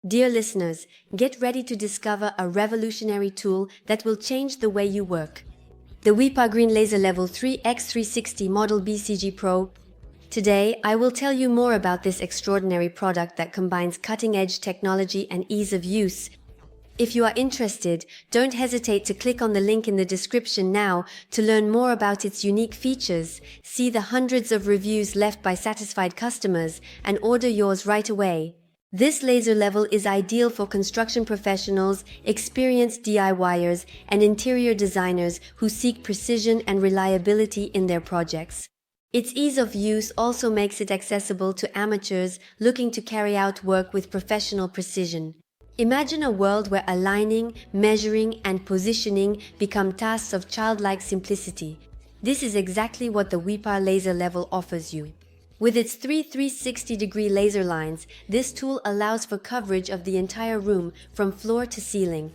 Dear listeners, get ready to discover a revolutionary tool that will change the way you work. The Huepar Green Laser Level 3 X360 Model BCG Pro. Today, I will tell you more about this extraordinary product that combines cutting-edge technology and ease of use. If you are interested, don't hesitate to click on the link in the description now to learn more about its unique features, see the hundreds of reviews left by satisfied customers, and order yours right away. This laser level is ideal for construction professionals, experienced DIYers, and interior designers who seek precision and reliability in their projects. Its ease of use also makes it accessible to amateurs looking to carry out work with professional precision. Imagine a world where aligning, measuring, and positioning become tasks of childlike simplicity. This is exactly what the Huepar laser level offers you. With its 360-degree laser lines, this tool allows for coverage of the entire room from floor to ceiling.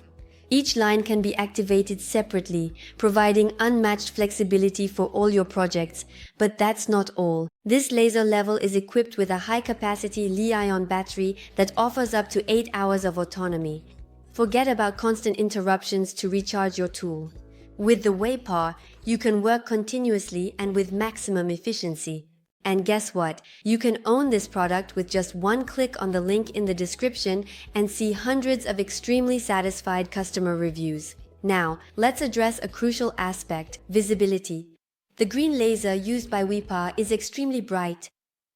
Each line can be activated separately, providing unmatched flexibility for all your projects. But that's not all. This laser level is equipped with a high-capacity Li-ion battery that offers up to 8 hours of autonomy. Forget about constant interruptions to recharge your tool. With the Huepar, you can work continuously and with maximum efficiency. And guess what? You can own this product with just one click on the link in the description and see hundreds of extremely satisfied customer reviews. Now, let's address a crucial aspect: visibility. The green laser used by Huepar is extremely bright,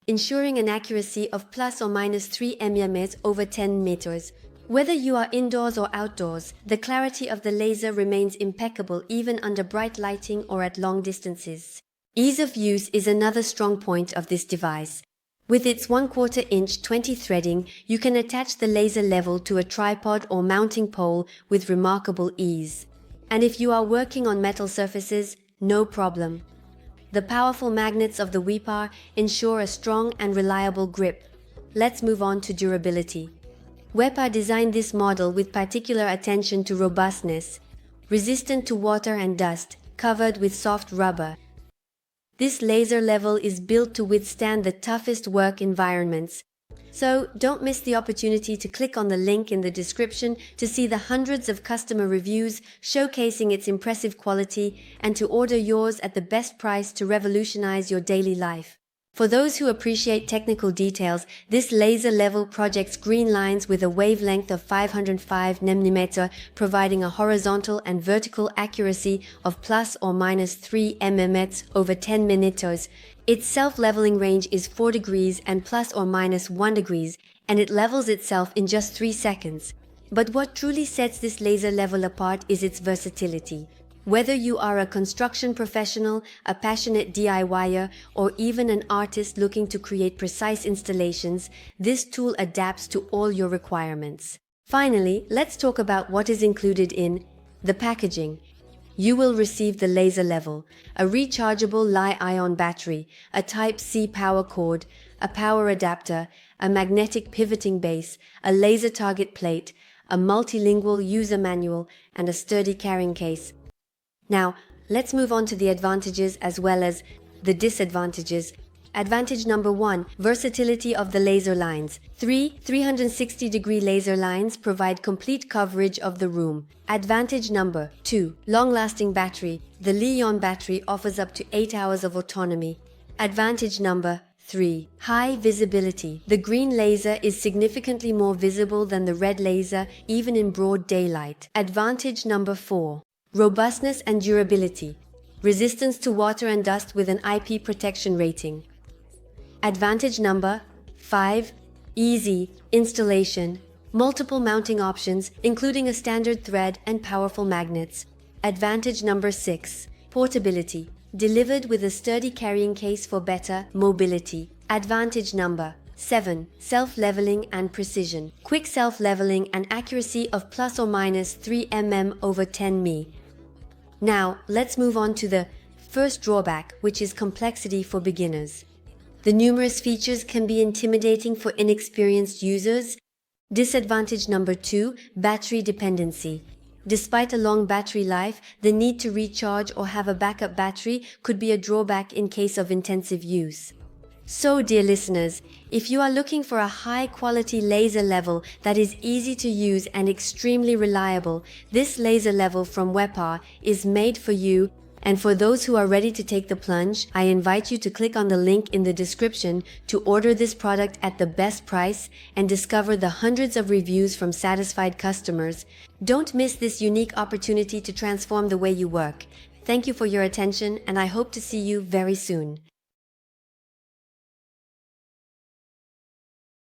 ensuring an accuracy of plus or minus 3 mm over 10 meters. Whether you are indoors or outdoors, the clarity of the laser remains impeccable even under bright lighting or at long distances. Ease of use is another strong point of this device. With its 1/4 inch 20 threading, you can attach the laser level to a tripod or mounting pole with remarkable ease. And if you are working on metal surfaces, no problem. The powerful magnets of the Huepar ensure a strong and reliable grip. Let's move on to durability. Huepar designed this model with particular attention to robustness, resistant to water and dust, covered with soft rubber. This laser level is built to withstand the toughest work environments. So don't miss the opportunity to click on the link in the description to see the hundreds of customer reviews showcasing its impressive quality and to order yours at the best price to revolutionize your daily life. For those who appreciate technical details, this laser level projects green lines with a wavelength of 505 nm, providing a horizontal and vertical accuracy of plus or minus 3 mm over 10 meters. Its self-leveling range is 4 degrees and plus or minus 1 degree, and it levels itself in just 3 seconds. But what truly sets this laser level apart is its versatility. Whether you are a construction professional, a passionate DIYer, or even an artist looking to create precise installations, this tool adapts to all your requirements. Finally, let's talk about what is included in the packaging. You will receive the laser level, a rechargeable Li-ion battery, a Type-C power cord, a power adapter, a magnetic pivoting base, a laser target plate, a multilingual user manual, and a sturdy carrying case. Now, let's move on to the advantages as well as the disadvantages. Advantage number 1, versatility of the laser lines. 360-degree laser lines provide complete coverage of the room. Advantage number 2, long-lasting battery. The Li-ion battery offers up to 8 hours of autonomy. Advantage number 3, high visibility. The green laser is significantly more visible than the red laser, even in broad daylight. Advantage number 4, robustness and durability. Resistance to water and dust with an IP protection rating. Advantage number 5, easy installation. Multiple mounting options, including a standard thread and powerful magnets. Advantage number 6, portability. Delivered with a sturdy carrying case for better mobility. Advantage number 7, self-leveling and precision. Quick self-leveling and accuracy of plus or minus 3 mm over 10 mm. Now, let's move on to the first drawback, which is complexity for beginners. The numerous features can be intimidating for inexperienced users. Disadvantage number 2, battery dependency. Despite a long battery life, the need to recharge or have a backup battery could be a drawback in case of intensive use. So, dear listeners, if you are looking for a high-quality laser level that is easy to use and extremely reliable, this laser level from Huepar is made for you. And for those who are ready to take the plunge, I invite you to click on the link in the description to order this product at the best price and discover the hundreds of reviews from satisfied customers. Don't miss this unique opportunity to transform the way you work. Thank you for your attention, and I hope to see you very soon.